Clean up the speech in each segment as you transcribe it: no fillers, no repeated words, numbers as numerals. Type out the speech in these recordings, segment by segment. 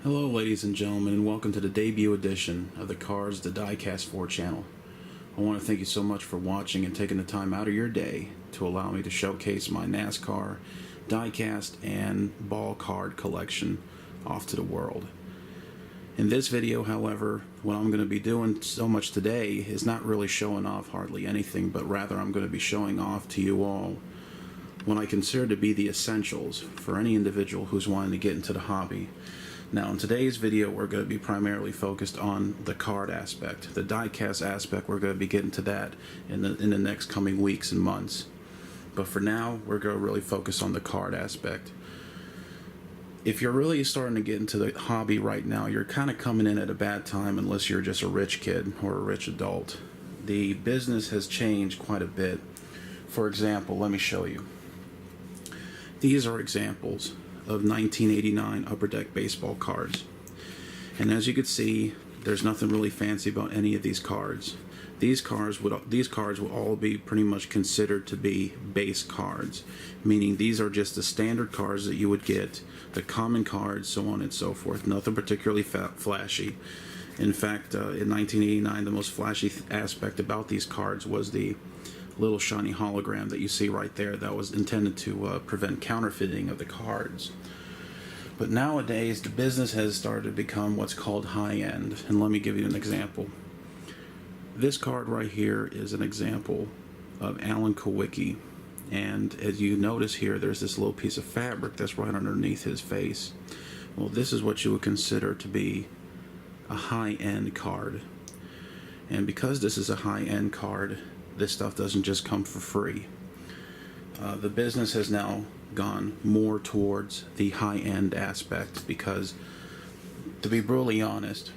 Hello ladies and gentlemen, and welcome to the debut edition of the Cars the Diecast 4 channel. I want to thank you so much for watching and taking the time out of your day to allow me to showcase my NASCAR, diecast, and ball card collection off to the world. In this video, however, what I'm going to be doing so much today is not really showing off hardly anything, but rather I'm going to be showing off to you all what I consider to be the essentials for any individual who's wanting to get into the hobby. Now, in today's video, we're going to be primarily focused on the card aspect. The diecast aspect, we're going to be getting to that in the next coming weeks and months. But for now, we're going to really focus on the card aspect. If you're really starting to get into the hobby right now, you're kind of coming in at a bad time unless you're just a rich kid or a rich adult. The business has changed quite a bit. For example, let me show you. These are examples of 1989 Upper Deck baseball cards, and as you can see, there's nothing really fancy about any of these cards. These cards will all be pretty much considered to be base cards, meaning these are just the standard cards that you would get, the common cards, so on and so forth. Nothing particularly flashy. In fact, in 1989, the most flashy aspect about these cards was the little shiny hologram that you see right there that was intended to prevent counterfeiting of the cards. But nowadays the business has started to become what's called high-end, and let me give you an example. This card right here is an example of Alan Kowicki, and as you notice here, there's this little piece of fabric that's right underneath his face. Well, this is what you would consider to be a high-end card, and because this is a high-end card, this stuff doesn't just come for free. The business has now gone more towards the high-end aspect because, to be brutally honest,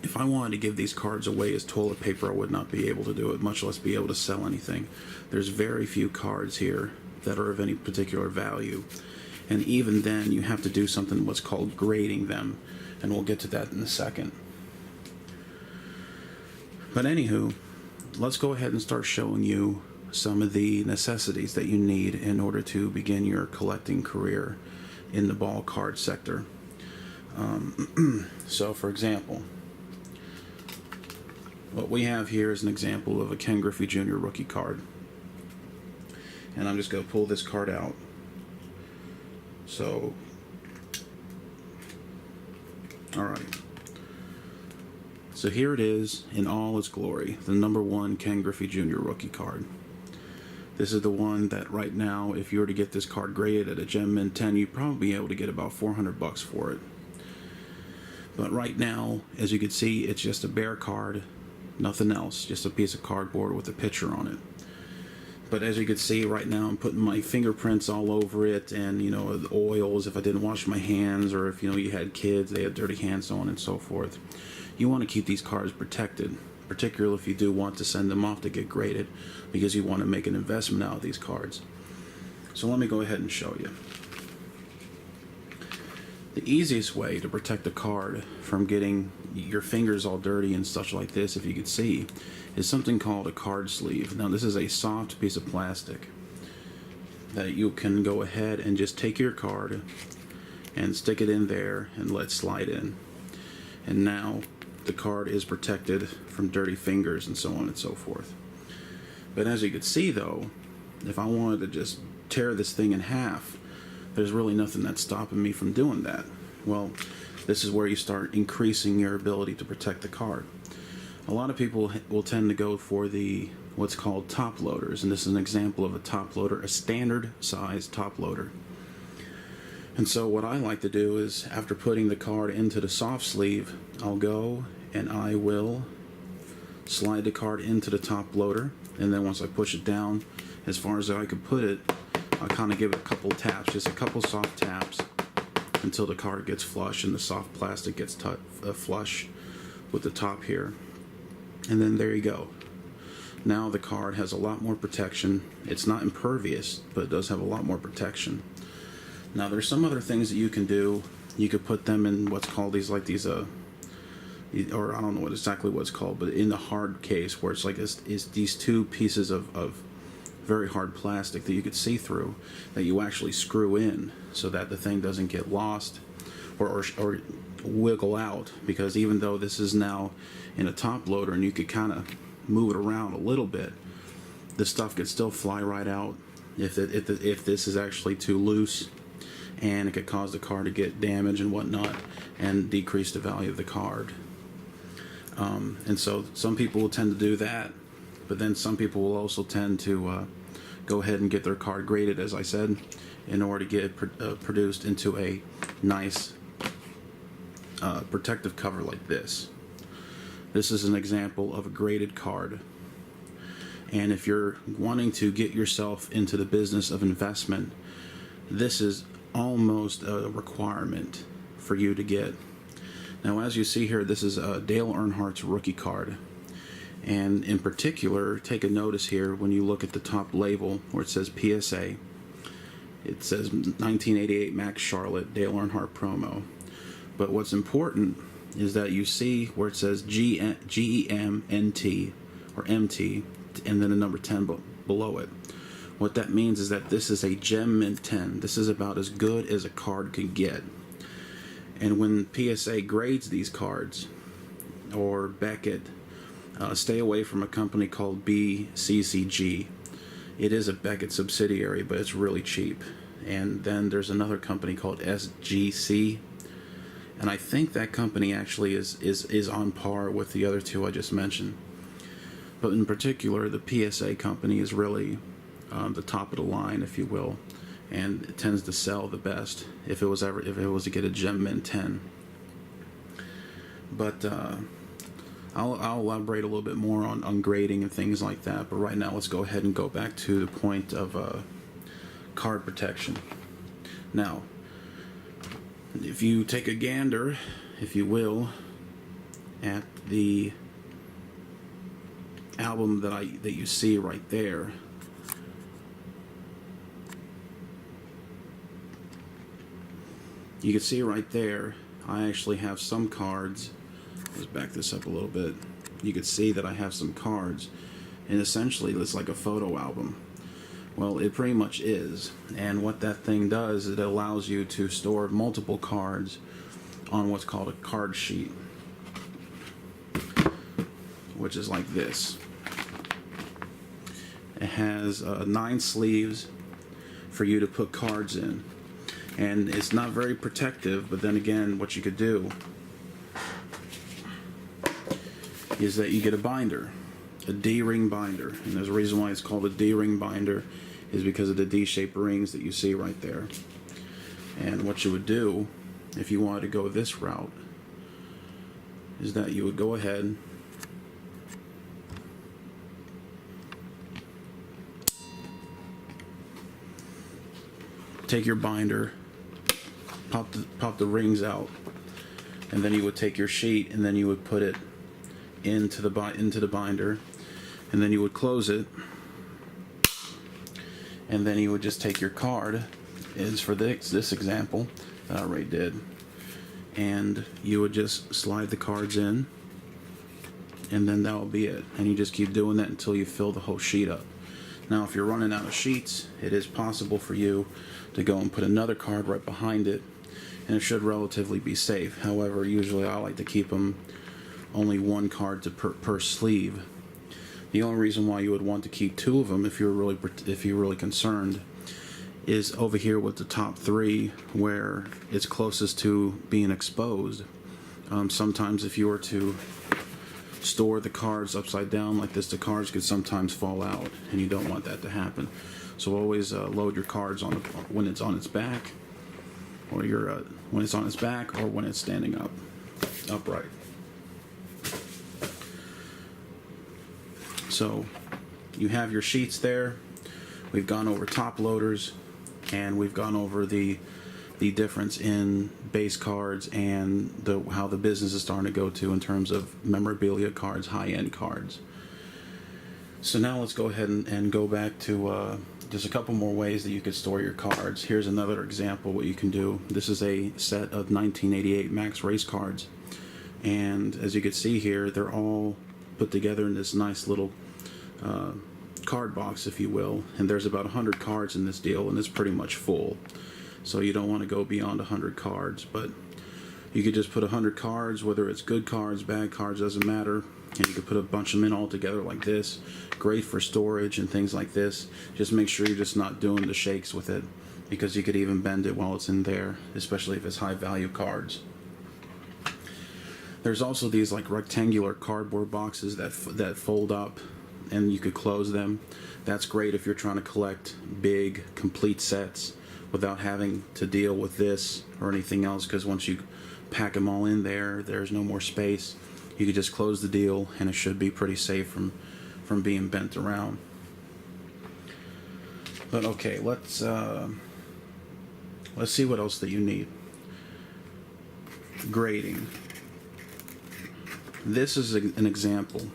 if I wanted to give these cards away as toilet paper, I would not be able to do it, much less be able to sell anything. There's very few cards here that are of any particular value, and even then you have to do something what's called grading them, and we'll get to that in a second. But anywho, let's go ahead and start showing you some of the necessities that you need in order to begin your collecting career in the ball card sector. So for example, what we have here is an example of a Ken Griffey Jr. rookie card, and I'm just going to pull this card out. So alright, so here it is in all its glory, the #1 Ken Griffey Jr. rookie card. This is the one that right now, if you were to get this card graded at a Gem Mint 10, you'd probably be able to get about $400 for it. But right now, as you can see, it's just a bare card, nothing else, just a piece of cardboard with a picture on it. But as you can see right now, I'm putting my fingerprints all over it, and the oils if I didn't wash my hands, or if you had kids, they had dirty hands, so on and so forth. You want to keep these cards protected, particularly if you do want to send them off to get graded, because you want to make an investment out of these cards. So let me go ahead and show you. The easiest way to protect a card from getting your fingers all dirty and such like this, if you could see, is something called a card sleeve. Now, this is a soft piece of plastic that you can go ahead and just take your card and stick it in there and let slide in. And now the card is protected from dirty fingers and so on and so forth. But as you can see though, if I wanted to just tear this thing in half, there's really nothing that's stopping me from doing that. Well, this is where you start increasing your ability to protect the card. A lot of people will tend to go for the what's called top loaders, and this is an example of a top loader, a standard size top loader. And so what I like to do is, after putting the card into the soft sleeve, I'll go and I will slide the card into the top loader, and then once I push it down as far as I could put it, I'll kind of give it a couple taps, just a couple soft taps, until the card gets flush and the soft plastic gets flush with the top here. And then there you go. Now the card has a lot more protection. It's not impervious, but it does have a lot more protection. Now there's some other things that you can do. You could put them in what's called these or I don't know exactly what it's called, but in the hard case, where it's like is these two pieces of very hard plastic that you could see through, that you actually screw in so that the thing doesn't get lost or wiggle out, because even though this is now in a top loader and you could kind of move it around a little bit, the stuff could still fly right out if this is actually too loose, and it could cause the card to get damaged and whatnot and decrease the value of the card. And so some people will tend to do that, but then some people will also tend to go ahead and get their card graded, as I said, in order to get it produced into a nice protective cover like this. This is an example of a graded card. And if you're wanting to get yourself into the business of investment, this is almost a requirement for you to get. Now, as you see here, this is Dale Earnhardt's rookie card. And in particular, take a notice here when you look at the top label where it says PSA. It says 1988 Max Charlotte Dale Earnhardt promo. But what's important is that you see where it says GEMNT or MT and then a number 10 below it. What that means is that this is a Gem Mint 10. This is about as good as a card can get. And when PSA grades these cards, or Beckett, stay away from a company called BCCG. It is a Beckett subsidiary, but it's really cheap. And then there's another company called SGC, and I think that company actually is on par with the other two I just mentioned. But in particular, the PSA company is really the top of the line, if you will, and it tends to sell the best if it was to get a Gem Mint 10. But I'll elaborate a little bit more on grading and things like that. But right now, let's go ahead and go back to the point of card protection. Now, if you take a gander, if you will, at the album that you see right there, you can see right there, I actually have some cards. Let's back this up a little bit. You can see that I have some cards, and essentially it's like a photo album. Well, it pretty much is. And what that thing does is it allows you to store multiple cards on what's called a card sheet, which is like this. It has 9 sleeves for you to put cards in, and it's not very protective. But then again, what you could do is that you get a binder, a D-ring binder, and there's a reason why it's called a D-ring binder, is because of the D-shaped rings that you see right there. And what you would do if you wanted to go this route is that you would go ahead take your binder, pop the rings out, and then you would take your sheet and then you would put it into the binder, and then you would close it, and then you would just take your card, as for this example that I already did, and you would just slide the cards in, and then that will be it. And you just keep doing that until you fill the whole sheet up. Now, if you're running out of sheets, it is possible for you to go and put another card right behind it, and it should relatively be safe. However, usually I like to keep them only one card per sleeve. The only reason why you would want to keep 2 of them, if you're really concerned, is over here with the top 3, where it's closest to being exposed. Sometimes if you were to store the cards upside down like this, the cards could sometimes fall out, and you don't want that to happen. So always load your cards when it's on its back, or when it's on its back, or when it's standing upright. So you have your sheets there. We've gone over top loaders, and we've gone over the difference in base cards and how the business is starting to go to in terms of memorabilia cards, high-end cards. So now let's go ahead and go back to just a couple more ways that you could store your cards. Here's another example what you can do. This is a set of 1988 Max race cards, and as you can see here, they're all put together in this nice little card box, if you will, and there's about 100 cards in this deal, and it's pretty much full. so you don't want to go beyond 100 cards. But you could just put 100 cards, whether it's good cards, bad cards, doesn't matter, and you could put a bunch of them in all together like this. Great for storage and things like this. Just make sure you're just not doing the shakes with it, because you could even bend it while it's in there, especially if it's high value cards. There's also these like rectangular cardboard boxes that fold up, and you could close them. That's great if you're trying to collect big complete sets without having to deal with this or anything else, because once you pack them all in there, there's no more space. You could just close the deal, and it should be pretty safe from being bent around. But okay, let's see what else that you need. Grading. This is an example.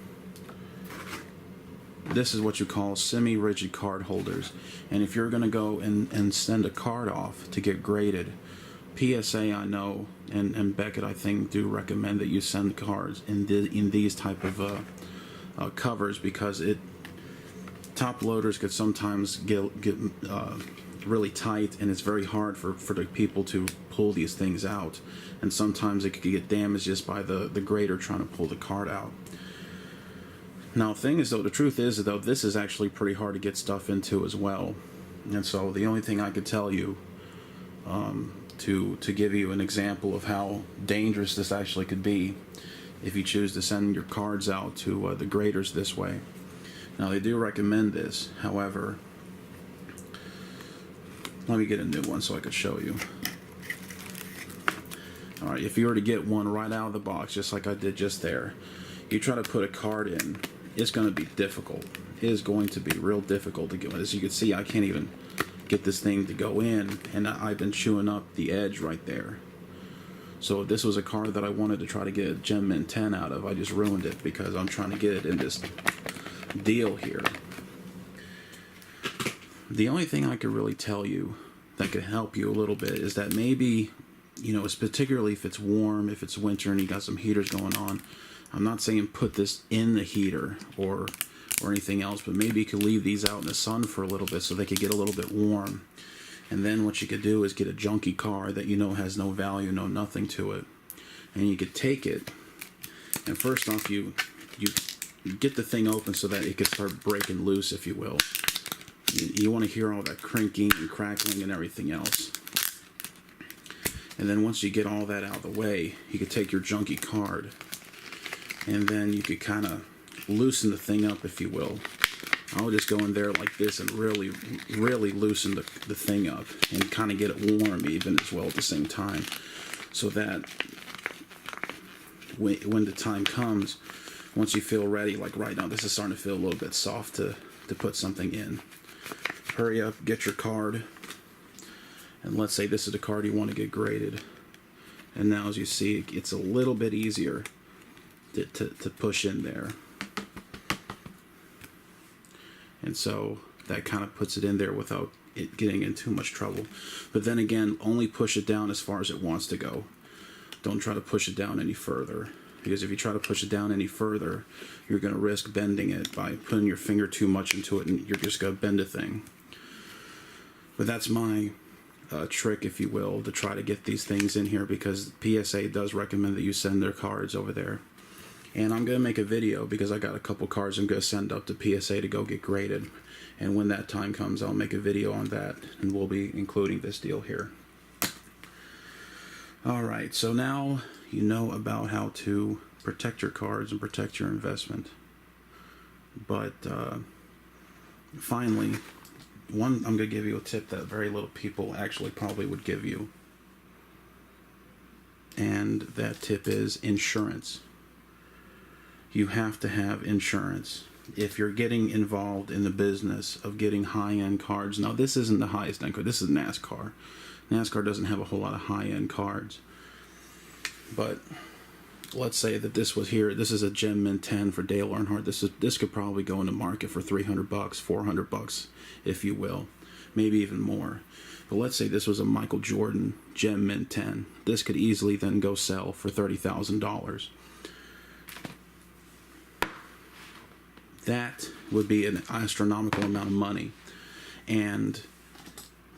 This is what you call semi-rigid card holders. And if you're going to go and send a card off to get graded, PSA, I know, and Beckett, I think, do recommend that you send cards in these type of covers, because top loaders could sometimes get really tight, and it's very hard for the people to pull these things out, and sometimes it could get damaged just by the grader trying to pull the card out. Now, the truth is, though, this is actually pretty hard to get stuff into as well, and so the only thing I could tell you to give you an example of how dangerous this actually could be, if you choose to send your cards out to the graders this way. Now, they do recommend this, however, let me get a new one so I could show you. Alright, if you were to get one right out of the box, just like I did just there, you try to put a card in, it's going to be difficult. It is going to be real difficult to get. As you can see, I can't even get this thing to go in, and I've been chewing up the edge right there. So if this was a card that I wanted to try to get a Gem Mint 10 out of, I just ruined it because I'm trying to get it in this deal here. The only thing I could really tell you that could help you a little bit is that maybe, it's particularly if it's warm, if it's winter and you got some heaters going on. I'm not saying put this in the heater or anything else, but maybe you could leave these out in the sun for a little bit so they could get a little bit warm. And then what you could do is get a junky card that has no value, no nothing to it. And you could take it, and first off you get the thing open so that it could start breaking loose, if you will. You want to hear all that crinking and crackling and everything else. And then once you get all that out of the way, you could take your junky card, and then you could kind of loosen the thing up, if you will. I'll just go in there like this and really, really loosen the thing up and kind of get it warm even as well at the same time, so that when the time comes, once you feel ready, like right now, this is starting to feel a little bit soft to put something in. Hurry up, get your card, and let's say this is the card you want to get graded. And now, as you see, it's a little bit easier to push in there. And so that kind of puts it in there without it getting in too much trouble. But then again, only push it down as far as it wants to go. Don't try to push it down any further, because if you try to push it down any further, you're going to risk bending it by putting your finger too much into it, and you're just going to bend a thing. But that's my trick, if you will, to try to get these things in here, because PSA does recommend that you send their cards over there. And I'm going to make a video, because I got a couple cards I'm going to send up to PSA to go get graded. And when that time comes, I'll make a video on that, and we'll be including this deal here. Alright, so now you know about how to protect your cards and protect your investment. But finally, I'm going to give you a tip that very little people actually probably would give you. And that tip is insurance. You have to have insurance if you're getting involved in the business of getting high-end cards. Now, this isn't the highest end card. This is NASCAR. NASCAR doesn't have a whole lot of high-end cards. But let's say that this was here. This is a Gem Mint 10 for Dale Earnhardt. This could probably go in the market for $300, $400, if you will, maybe even more. But let's say this was a Michael Jordan Gem Mint 10. This could easily then go sell for $30,000. That would be an astronomical amount of money. And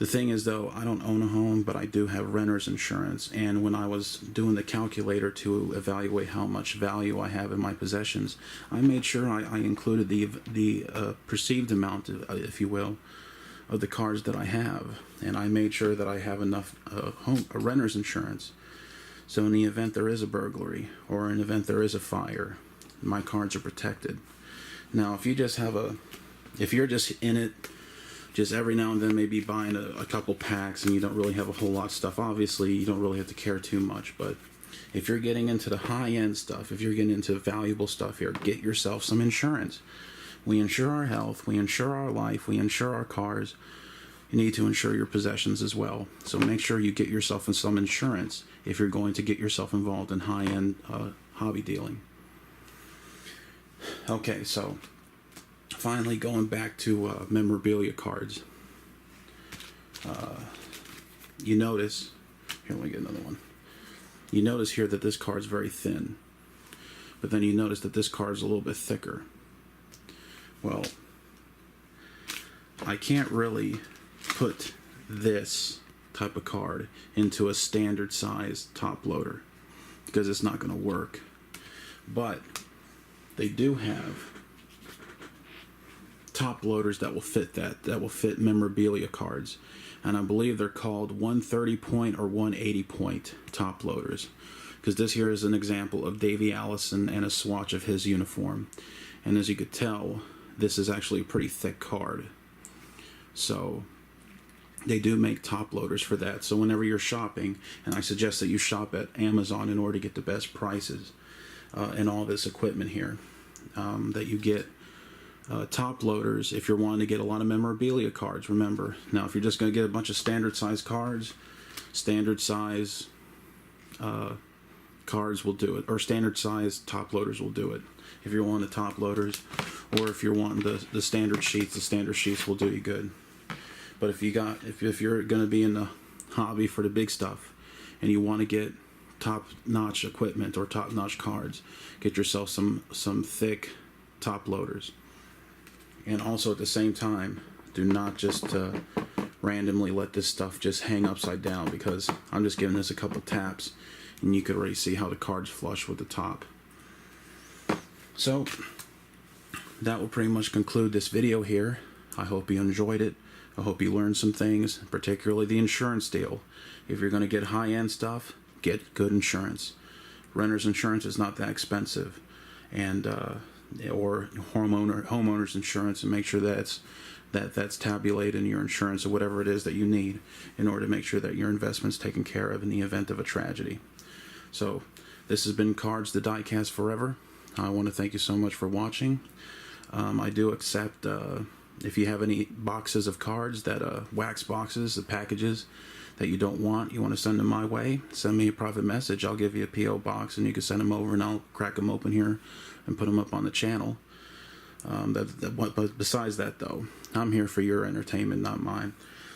The thing is, though, I don't own a home, but I do have renter's insurance. And when I was doing the calculator to evaluate how much value I have in my possessions, I made sure I included the perceived amount, if you will, of the cars that I have. And I made sure that I have enough renter's insurance. So in the event there is a burglary, or in the event there is a fire, my cars are protected. Now, if you're just in it, just every now and then maybe buying a couple packs and you don't really have a whole lot of stuff, obviously you don't really have to care too much. But if you're getting into the high-end stuff, if you're getting into valuable stuff here, get yourself some insurance. We insure our health, we insure our life, we insure our cars. You need to insure your possessions as well. So make sure you get yourself in some insurance if you're going to get yourself involved in high-end hobby dealing. Okay, so finally, going back to memorabilia cards. You notice, here, let me get another one. You notice here that this card's very thin, but then you notice that this card's a little bit thicker. Well, I can't really put this type of card into a standard size top loader because it's not going to work. But they do have top loaders that will fit that will fit memorabilia cards, and I believe they're called 130 point or 180 point top loaders, because this here is an example of Davey Allison and a swatch of his uniform. And as you could tell, this is actually a pretty thick card, so they do make top loaders for that. So whenever you're shopping, and I suggest that you shop at Amazon in order to get the best prices and all this equipment here, that you get top loaders if you're wanting to get a lot of memorabilia cards. Remember, now if you're just going to get a bunch of standard size cards, standard size cards will do it, or standard size top loaders will do it. If you're wanting the top loaders, or if you're wanting the standard sheets, the standard sheets will do you good. But if you're going to be in the hobby for the big stuff and you want to get top-notch equipment or top-notch cards, get yourself some thick top loaders. And also at the same time, do not just randomly let this stuff just hang upside down, because I'm just giving this a couple taps and you could already see how the card's flush with the top. So that will pretty much conclude this video here. I hope you enjoyed it. I hope you learned some things, particularly the insurance deal. If you're going to get high-end stuff, get good insurance. Renter's insurance is not that expensive, and or homeowner's insurance, and make sure that's tabulated in your insurance, or whatever it is that you need in order to make sure that your investment's taken care of in the event of a tragedy. So this has been Cards to Diecast Forever. I want to thank you so much for watching. I do accept if you have any boxes of cards, that wax boxes, the packages that you don't want, you want to send them my way, send me a private message. I'll give you a P.O. box and you can send them over, and I'll crack them open here and put them up on the channel. But besides that, though, I'm here for your entertainment, not mine.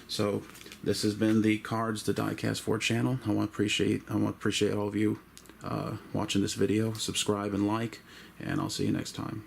So this has been the Cards to Diecast 4 channel. I want to appreciate all of you watching this video. Subscribe and like, and I'll see you next time.